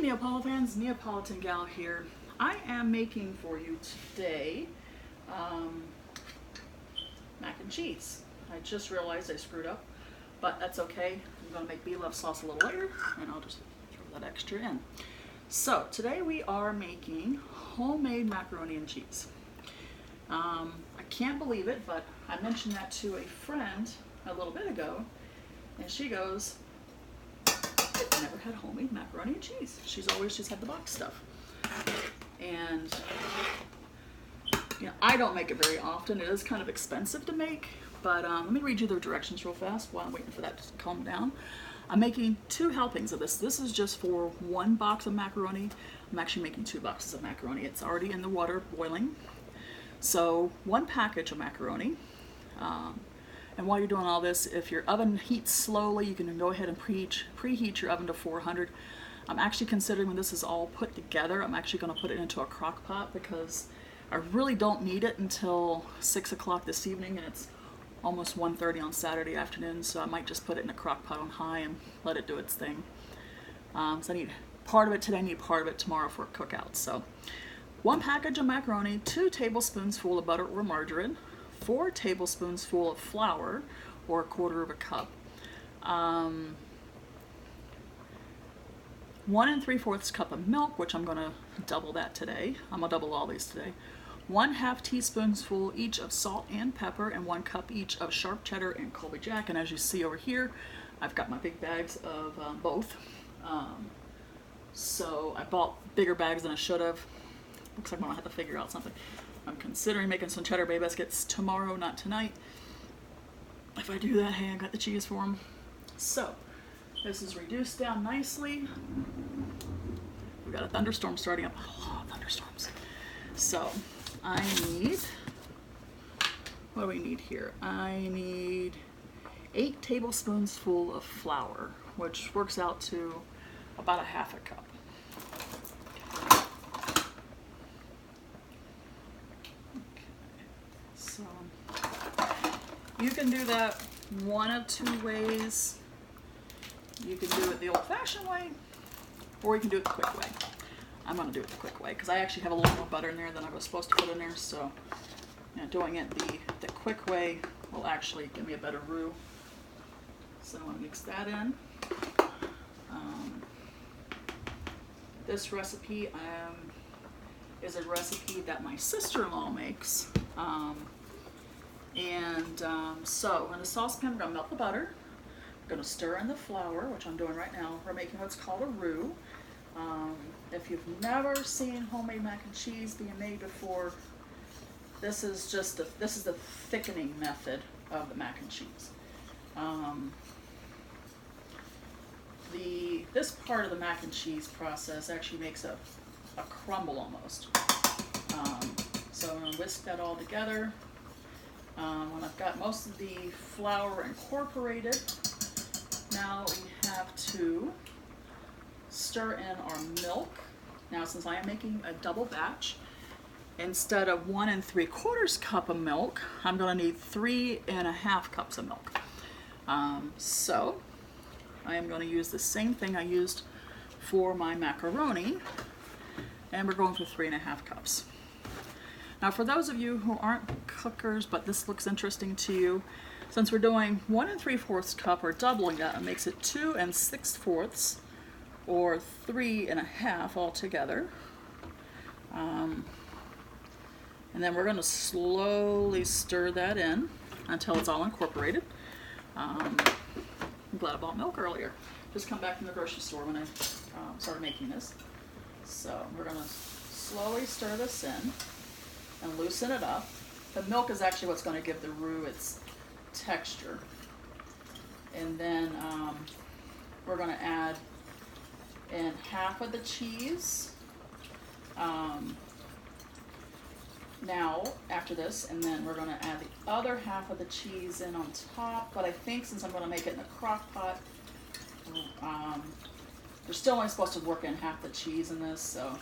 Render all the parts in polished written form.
NeapoliFans, NeapolitanGal here. I am making for you today mac and cheese. I just realized I screwed up, but that's okay. I'm going to make beef sauce a little later, and I'll just throw that extra in. So today we are making homemade macaroni and cheese. I can't believe it, but I mentioned that to a friend a little bit ago, and she goes, I've never had homemade macaroni and cheese. She's always just had the box stuff. And you know, I don't make it very often. It is kind of expensive to make, but let me read you the directions real fast while I'm waiting for that to calm down. I'm making 2 helpings of this. This is just for 1 box of macaroni. I'm actually making 2 boxes of macaroni. It's already in the water boiling. So 1 package of macaroni. And while you're doing all this, if your oven heats slowly, you can go ahead and preheat your oven to 400. I'm actually considering, when this is all put together, I'm actually going to put it into a crock pot because I really don't need it until 6 o'clock this evening, and it's almost 1:30 on Saturday afternoon, so I might just put it in a crock pot on high and let it do its thing. So I need part of it today, I need part of it tomorrow for a cookout. So 1 package of macaroni, 2 tablespoons full of butter or margarine, 4 tablespoons full of flour, or 1/4 cup. 1 3/4 cup of milk, which I'm going to double that today. I'm going to double all these today. 1/2 teaspoonsful each of salt and pepper, and 1 cup each of sharp cheddar and Colby Jack. And as you see over here, I've got my big bags of both. So I bought bigger bags than I should have. Looks like I'm going to have to figure out something. I'm considering making some cheddar bay biscuits tomorrow, not tonight. If I do that, hey, I got the cheese for them. So this is reduced down nicely. We've got a thunderstorm starting up. Oh, thunderstorms. So I need, what do we need here? I need 8 tablespoons full of flour, which works out to about 1/2 cup. So you can do that one of 2 ways. You can do it the old-fashioned way, or you can do it the quick way. I'm going to do it the quick way because I actually have a little more butter in there than I was supposed to put in there. So you know, doing it the quick way will actually give me a better roux. So I'm going to mix that in. This recipe is a recipe that my sister-in-law makes. So in the saucepan, we're going to melt the butter. We're going to stir in the flour, which I'm doing right now. We're making what's called a roux. If you've never seen homemade mac and cheese being made before, this is the thickening method of the mac and cheese. This part of the mac and cheese process actually makes a crumble almost. So I'm going to whisk that all together. When I've got most of the flour incorporated, now we have to stir in our milk. Now, since I am making a double batch, instead of 1 3/4 cup of milk, I'm going to need 3 1/2 cups of milk. So I am going to use the same thing I used for my macaroni, and we're going for 3 1/2 cups. Now, for those of you who aren't cookers, but this looks interesting to you, since we're doing 1 3/4 cup, or doubling that, it makes it 2 6/4, or 3 1/2 altogether. And then we're going to slowly stir that in until it's all incorporated. I'm glad I bought milk earlier. Just come back from the grocery store when I started making this. So we're going to slowly stir this in and loosen it up. The milk is actually what's going to give the roux its texture. And then we're going to add in 1/2 of the cheese now after this, and then we're going to add the other 1/2 of the cheese in on top. But I think since I'm going to make it in a crock pot, we're still only supposed to work in 1/2 the cheese in this, so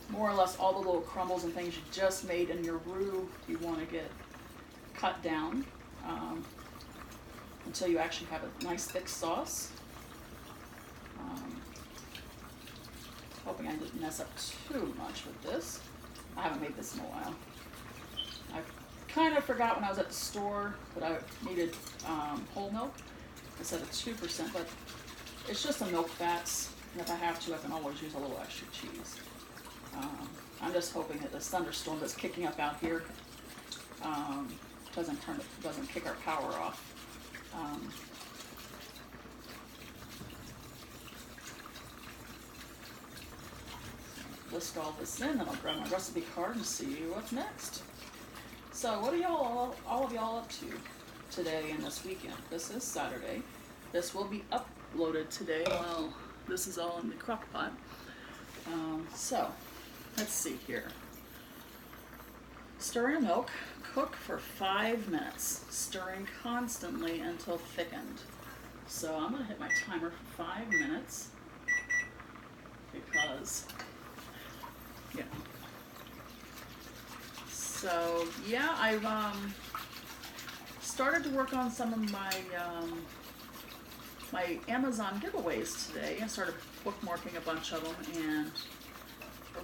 more or less all the little crumbles and things you just made in your roux you want to get cut down. until you actually have a nice thick sauce. Hoping I didn't mess up too much with this. I haven't made this in a while. I kind of forgot when I was at the store that I needed whole milk instead of 2%, but it's just the milk fats, and if I have to, I can always use a little extra cheese. I'm just hoping that this thunderstorm that's kicking up out here doesn't kick our power off. List all this in, and I'll grab my recipe card and see what's next. So, what are all of y'all up to today and this weekend? This is Saturday. This will be uploaded today. Well, this is all in the crock pot. So, let's see here. Stir in milk. Cook for 5 minutes, stirring constantly until thickened. So I'm gonna hit my timer for 5 minutes because, yeah. So yeah, I've started to work on some of my my Amazon giveaways today. I started bookmarking a bunch of them, and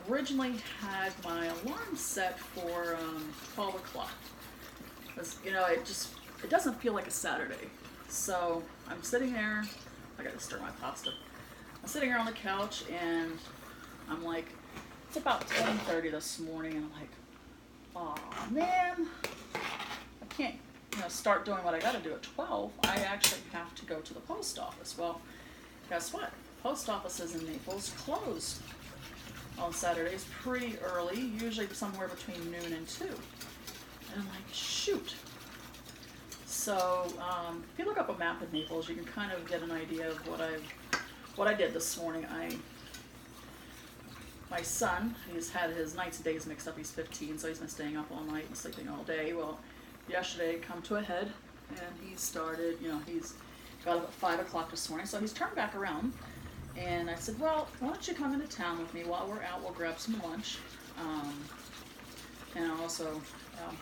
originally had my alarm set for 12 o'clock. Because, you know, it doesn't feel like a Saturday. So I'm sitting there, I gotta stir my pasta. I'm sitting here on the couch and I'm like, it's about 10:30 this morning, and I'm like, oh man, I can't, you know, start doing what I gotta do at 12. I actually have to go to the post office. Well, guess what? Post offices in Naples closed on Saturdays pretty early, usually somewhere between noon and 2. And I'm like, shoot. So if you look up a map of Naples, you can kind of get an idea of what I did this morning. My son, he's had his nights and days mixed up. He's 15, so he's been staying up all night and sleeping all day. Well, yesterday come to a head, and he started, you know, he's got up at 5 o'clock this morning, so he's turned back around. And I said, well, why don't you come into town with me while we're out? We'll grab some lunch. And I'll also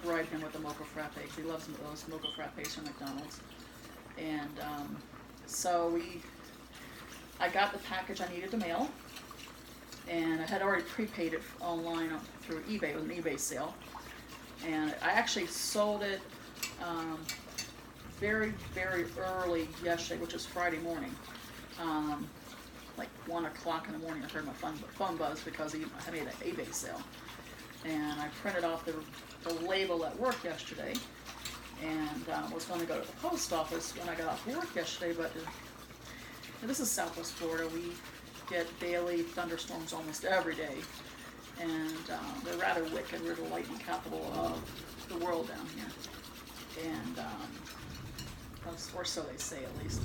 provide him with a mocha frappe. He loves those mocha frappes from McDonald's. And so I got the package I needed to mail. And I had already prepaid it online through eBay. It was an eBay sale. And I actually sold it very, very early yesterday, which was Friday morning. Like 1 o'clock in the morning, I heard my phone buzz because I made an eBay sale. And I printed off the label at work yesterday, and was going to go to the post office when I got off work yesterday, but this is Southwest Florida. We get daily thunderstorms almost every day, and they're rather wicked. We're the lightning capital of the world down here, and or so they say, at least.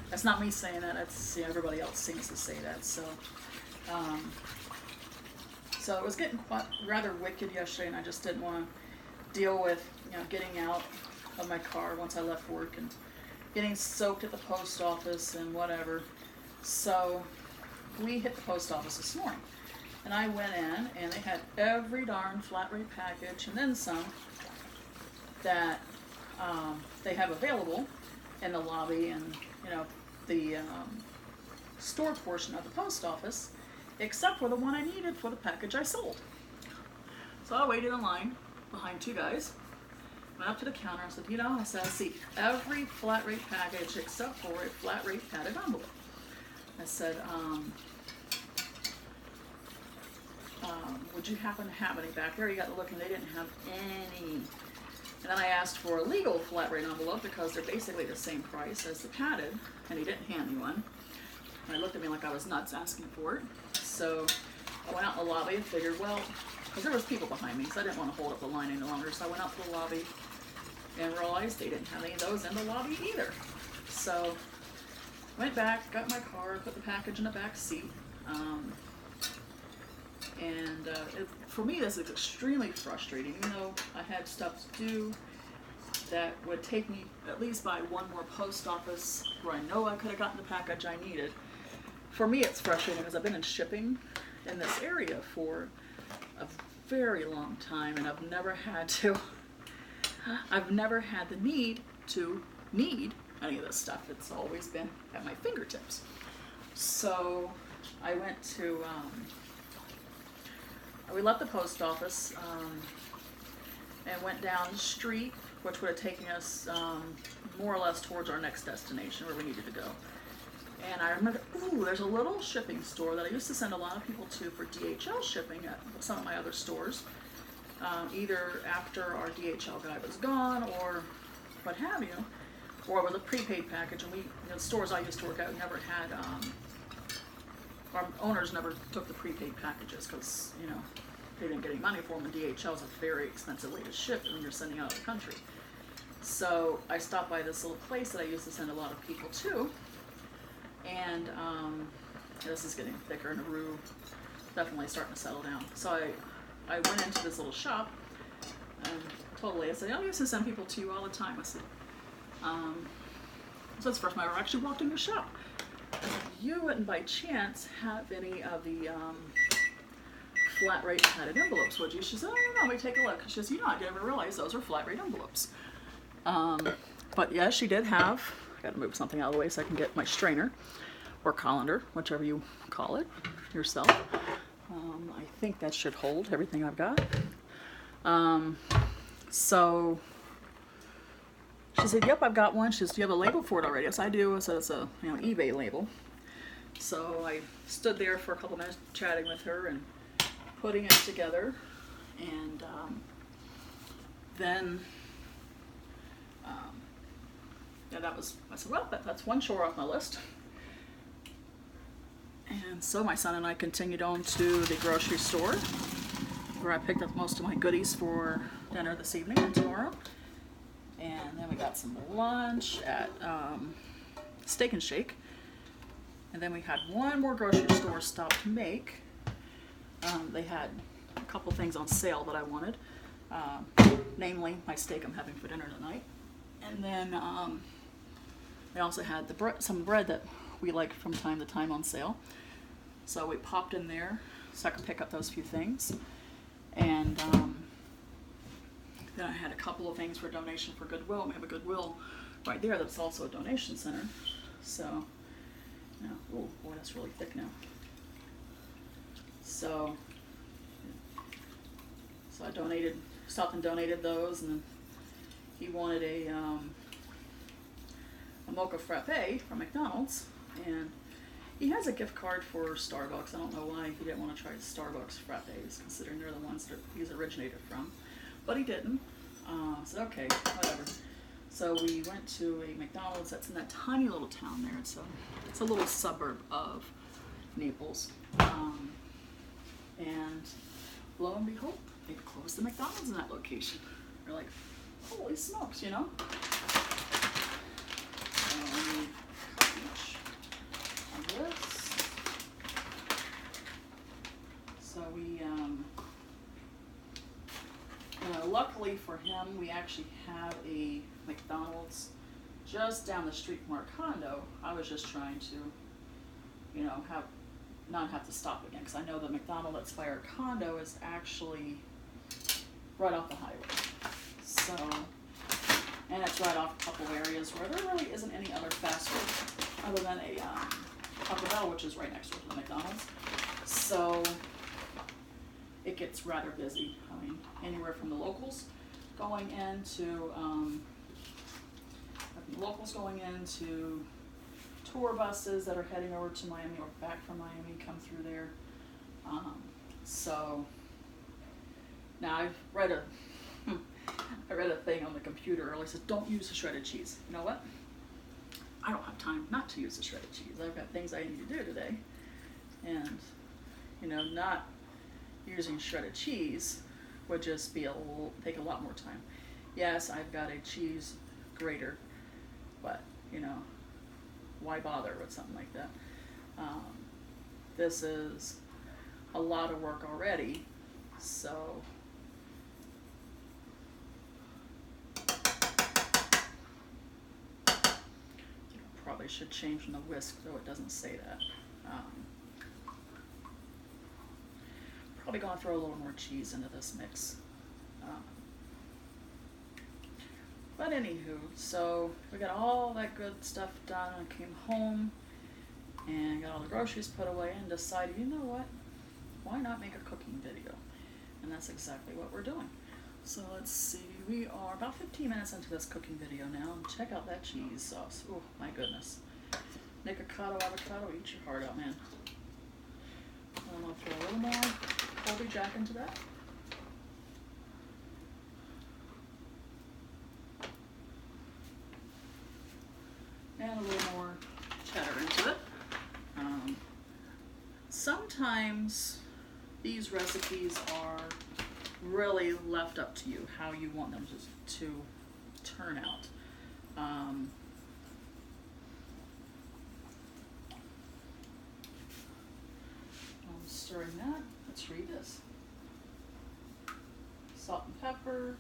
That's not me saying that. That's, you know, everybody else seems to say that. So, so it was getting quite rather wicked yesterday, and I just didn't want to deal with, you know, getting out of my car once I left work and getting soaked at the post office and whatever. So we hit the post office this morning, and I went in, and they had every darn flat rate package and then some that they have available in the lobby and, you know, the store portion of the post office, except for the one I needed for the package I sold. So I waited in line behind two guys, went up to the counter and said, you know, I see every flat rate package except for a flat rate padded envelope. I said, would you happen to have any back there? You got to look, and they didn't have any. And then I asked for a legal flat rate envelope because they're basically the same price as the padded, and he didn't hand me one. And he looked at me like I was nuts asking for it. So I went out in the lobby and figured, well, because there was people behind me, so I didn't want to hold up the line any longer. So I went out to the lobby and realized they didn't have any of those in the lobby either. So went back, got my car, put the package in the back seat. For me, this is extremely frustrating. Even though I had stuff to do that would take me at least by one more post office where I know I could have gotten the package I needed. For me, it's frustrating because I've been in shipping in this area for a very long time, and I've never had the need any of this stuff. It's always been at my fingertips. So I went to, we left the post office and went down the street, which would have taken us more or less towards our next destination where we needed to go. And I remember, ooh, there's a little shipping store that I used to send a lot of people to for DHL shipping at some of my other stores, either after our DHL guy was gone or what have you, or it was a prepaid package. And we, you know, the stores I used to work at never had, our owners never took the prepaid packages because, you know, they didn't get any money for them, and DHL is a very expensive way to ship when you're sending out of the country. So I stopped by this little place that I used to send a lot of people to, and this is getting thicker and the roux definitely starting to settle down. So I went into this little shop and told the lady, I said, I used to send people to you all the time. I said, so it's the first time I ever actually walked into a shop. I said, you wouldn't by chance have any of the flat rate padded envelopes, would you? She said, oh, no, let me take a look. She says, you know, I didn't ever realize those are flat rate envelopes. But yeah, she did have, I gotta move something out of the way so I can get my strainer or colander, whichever you call it yourself. I think that should hold everything I've got. So she said, yep, I've got one. She says, do you have a label for it already? Yes, I do. I said, it's a, you know, eBay label. So I stood there for a couple minutes chatting with her and putting it together, and then yeah, that was, I said, well, that's one chore off my list. And so my son and I continued on to the grocery store where I picked up most of my goodies for dinner this evening and tomorrow. And then we got some lunch at Steak and Shake. And then we had one more grocery store stop to make. They had a couple things on sale that I wanted, namely my steak I'm having for dinner tonight. And then they also had the some bread that we like from time to time on sale. So we popped in there so I could pick up those few things. And then I had a couple of things for donation for Goodwill. We have a Goodwill right there that's also a donation center. So, you know, oh boy, that's really thick now. So I stopped and donated those, and then he wanted a mocha frappe from McDonald's, and he has a gift card for Starbucks. I don't know why he didn't want to try the Starbucks frappes, considering they're the ones that he's originated from, but he didn't. I said, okay, whatever. So we went to a McDonald's that's in that tiny little town there. It's a little suburb of Naples. And lo and behold, they've closed the McDonald's in that location. We're like, holy smokes, you know? So we, luckily for him, we actually have a McDonald's just down the street from our condo. I was just trying to, you know, not have to stop again, because I know the McDonald's that's by our condo is actually right off the highway. So, and it's right off a couple areas where there really isn't any other fast food other than a Taco Bell, which is right next door to the McDonald's. So it gets rather busy. I mean, anywhere from the locals going into tour buses that are heading over to Miami or back from Miami come through there. So now I read a thing on the computer earlier. It says don't use the shredded cheese. You know what? I don't have time not to use the shredded cheese. I've got things I need to do today, and you know, not using shredded cheese would just be take a lot more time. Yes, I've got a cheese grater, but you know, why bother with something like that? This is a lot of work already, so probably should change from the whisk, though it doesn't say that. Probably gonna throw a little more cheese into this mix. But anywho, so we got all that good stuff done. I came home and got all the groceries put away and decided, you know what, why not make a cooking video? And that's exactly what we're doing. So let's see, we are about 15 minutes into this cooking video now, and check out that cheese sauce. Oh my goodness. Avocado, eat your heart out, man. I'm gonna throw a little more Colby Jack into that. And a little more cheddar into it. Sometimes these recipes are really left up to you how you want them to turn out. I'm stirring that. Let's read this. Salt and pepper.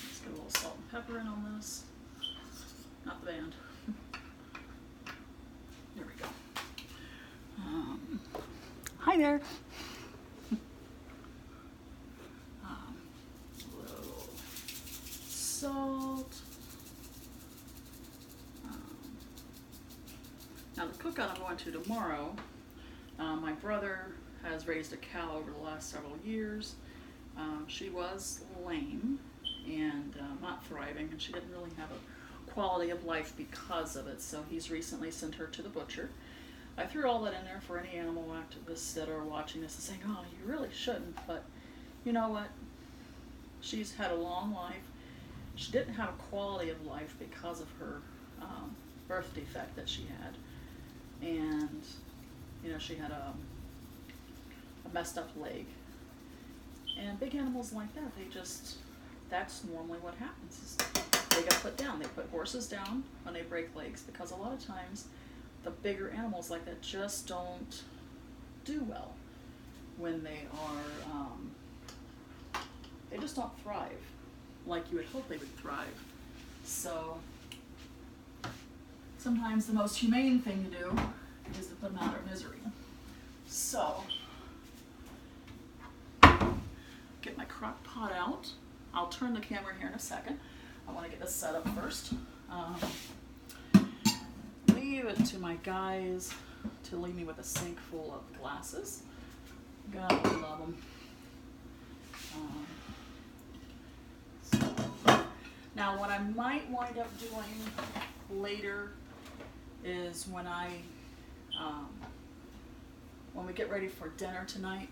Let's get a little salt and pepper in on this. Not the band. There we go. Hi there. Little salt. Now the cookout I'm going to tomorrow, my brother has raised a cow over the last several years. She was lame and not thriving, and she didn't really have a quality of life because of it, so he's recently sent her to the butcher. I threw all that in there for any animal activists that are watching this and saying, oh, you really shouldn't, but you know what? She's had a long life. She didn't have a quality of life because of her birth defect that she had. And, you know, she had a messed up leg. And big animals like that, that's normally what happens. Is they get put down. They put horses down when they break legs, because a lot of times the bigger animals like that just don't do well when they are, they just don't thrive like you would hope they would thrive. So sometimes the most humane thing to do is to put them out of misery. So, get my crock pot out. I'll turn the camera here in a second. I want to get this set up first. Leave it to my guys to leave me with a sink full of glasses. God, I love them. Now, what I might wind up doing later is when we get ready for dinner tonight.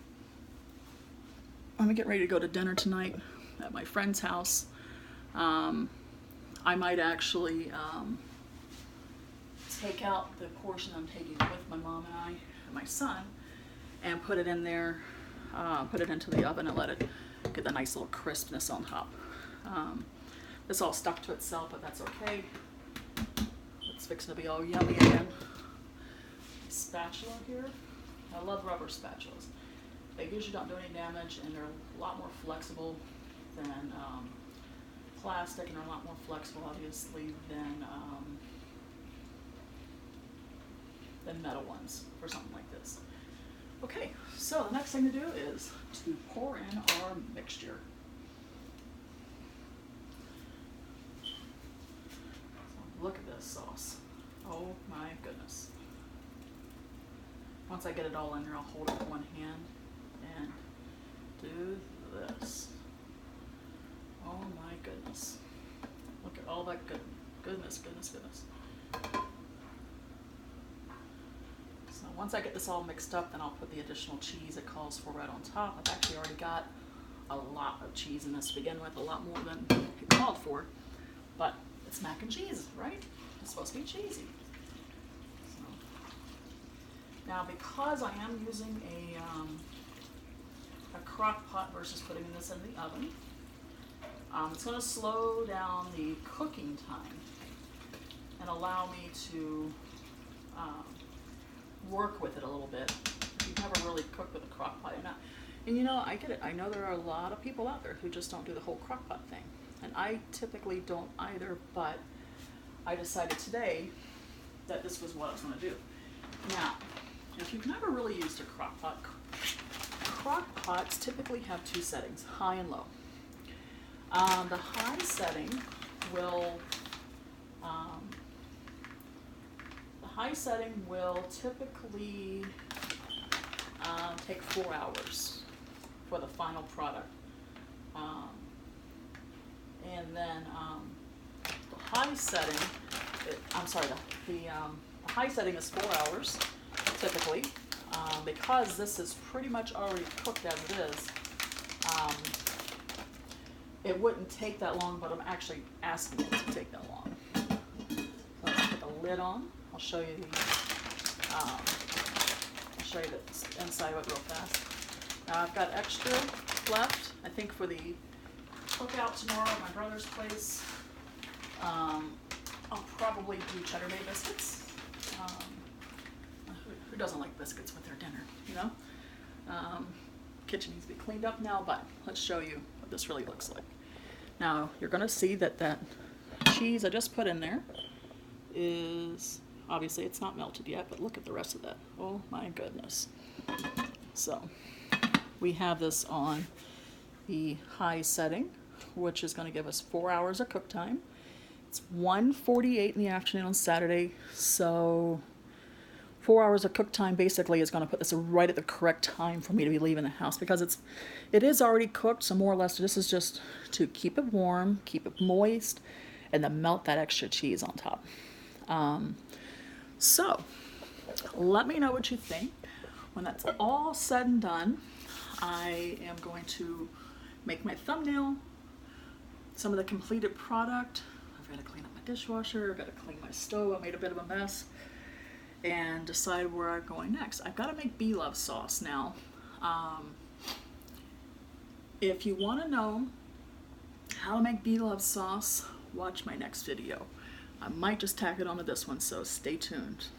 When we get ready to go to dinner tonight at my friend's house, I might actually take out the portion I'm taking with my mom and I and my son and put it in there, put it into the oven and let it get the nice little crispness on top. This all stuck to itself, but that's okay. It's fixing to be all yummy again. Spatula here. I love rubber spatulas. They usually don't do any damage, and they're a lot more flexible than plastic, and they're a lot more flexible, obviously, than metal ones for something like this. Okay, so the next thing to do is to pour in our mixture. So look at this sauce. Oh my goodness. Once I get it all in there, I'll hold it with one hand and do this. Oh my goodness. Look at all that goodness. So once I get this all mixed up, then I'll put the additional cheese it calls for right on top. I've actually already got a lot of cheese in this to begin with, a lot more than it called for. But it's mac and cheese, right? It's supposed to be cheesy. So, now, because I am using a crock pot versus putting this in the oven, it's going to slow down the cooking time and allow me to work with it a little bit. If you've never really cooked with a crock pot, and you know, I get it. I know there are a lot of people out there who just don't do the whole crock pot thing. And I typically don't either, but I decided today that this was what I was going to do. Now, if you've never really used a crock pot, crock pots typically have two settings, high and low. The high setting will typically take 4 hours for the final product. And then the high setting, the high setting is 4 hours typically, because this is pretty much already cooked as it is. It wouldn't take that long, but I'm actually asking it to take that long. So let's put the lid on. I'll show you the inside of it real fast. Now I've got extra left, I think, for the cookout tomorrow at my brother's place. I'll probably do cheddar bay biscuits. Who doesn't like biscuits with their dinner, you know? Kitchen needs to be cleaned up now, but let's show you what this really looks like. Now you're gonna see that that cheese I just put in there is, obviously it's not melted yet, but look at the rest of that. Oh my goodness. So we have this on the high setting, which is going to give us 4 hours of cook time. It's 1:48 in the afternoon on Saturday, so 4 hours of cook time basically is going to put this right at the correct time for me to be leaving the house, because it is already cooked, so more or less this is just to keep it warm, keep it moist, and then melt that extra cheese on top. So let me know what you think. When that's all said and done, I am going to make my thumbnail, some of the completed product. I've got to clean up my dishwasher, I've got to clean my stove, I made a bit of a mess, and decide where I'm going next. I've got to make bee love sauce now. If you want to know how to make bee love sauce, watch my next video. I might just tack it onto this one, so stay tuned.